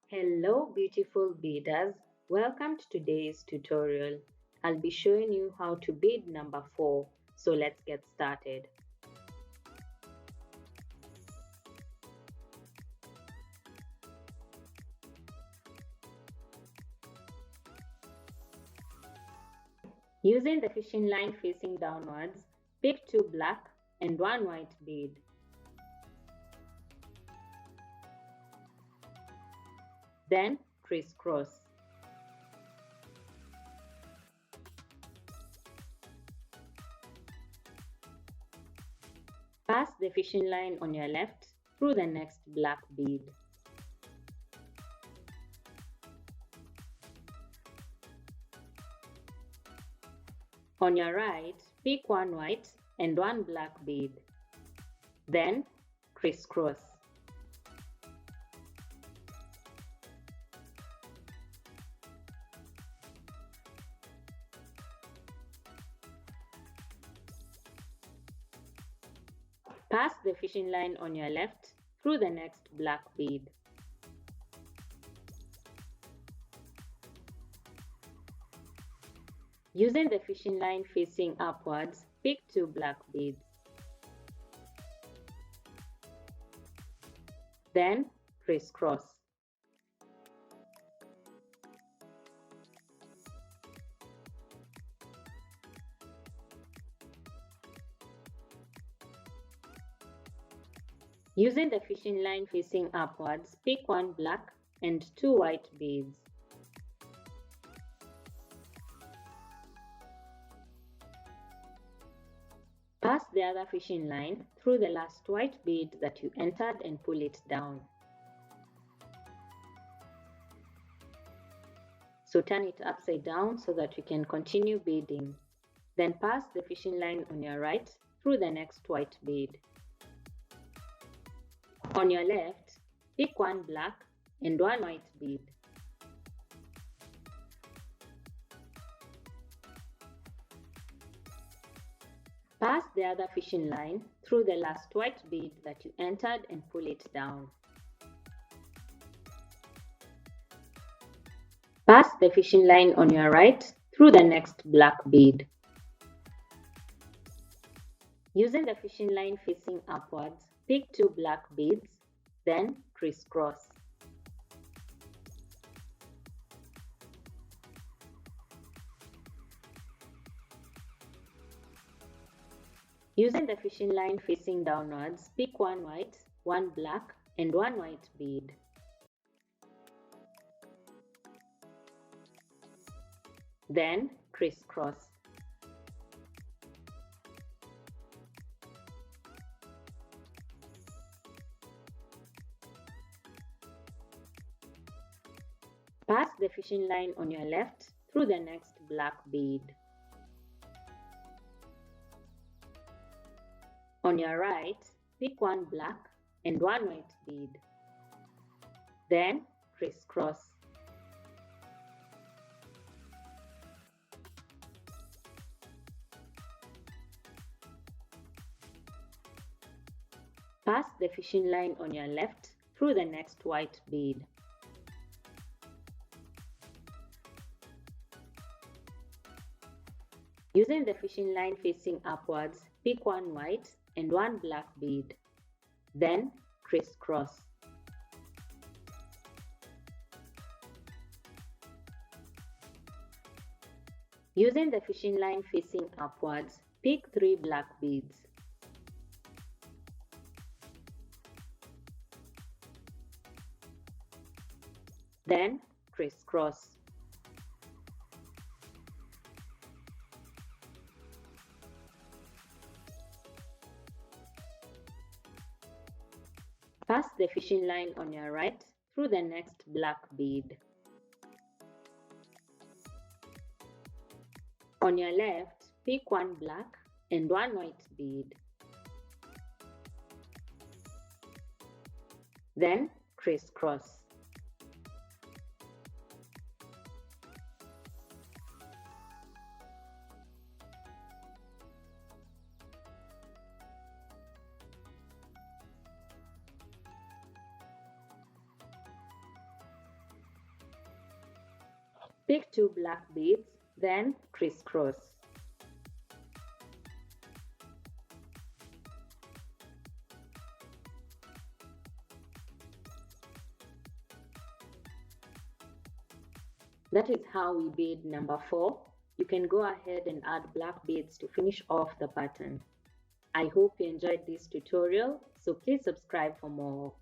Hello beautiful beaders, welcome to today's tutorial. I'll be showing you how to bead number 4, so let's get started. Using the fishing line facing downwards, pick 2 black and 1 white bead. Then crisscross. Pass the fishing line on your left through the next black bead. On your right, pick 1 white and 1 black bead. Then crisscross. Pass the fishing line on your left through the next black bead. Using the fishing line facing upwards, pick 2 black beads. Then crisscross. Using the fishing line facing upwards, pick 1 black and 2 white beads. Pass the other fishing line through the last white bead that you entered and pull it down. So turn it upside down so that you can continue beading. Then pass the fishing line on your right through the next white bead. On your left, pick 1 black and 1 white bead. Pass the other fishing line through the last white bead that you entered and pull it down. Pass the fishing line on your right through the next black bead. Using the fishing line facing upwards, pick 2 black beads, then crisscross. Using the fishing line facing downwards, pick 1 white, 1 black, and 1 white bead. Then crisscross. Pass the fishing line on your left through the next black bead. On your right, pick 1 black and 1 white bead. Then crisscross. Pass the fishing line on your left through the next white bead. Using the fishing line facing upwards, pick 1 white and 1 black bead. Then crisscross. Using the fishing line facing upwards, pick 3 black beads. Then crisscross. Pass the fishing line on your right through the next black bead. On your left, pick 1 black and 1 white bead. Then crisscross. Pick 2 black beads, then crisscross. That is how we bead number 4. You can go ahead and add black beads to finish off the pattern. I hope you enjoyed this tutorial, so please subscribe for more.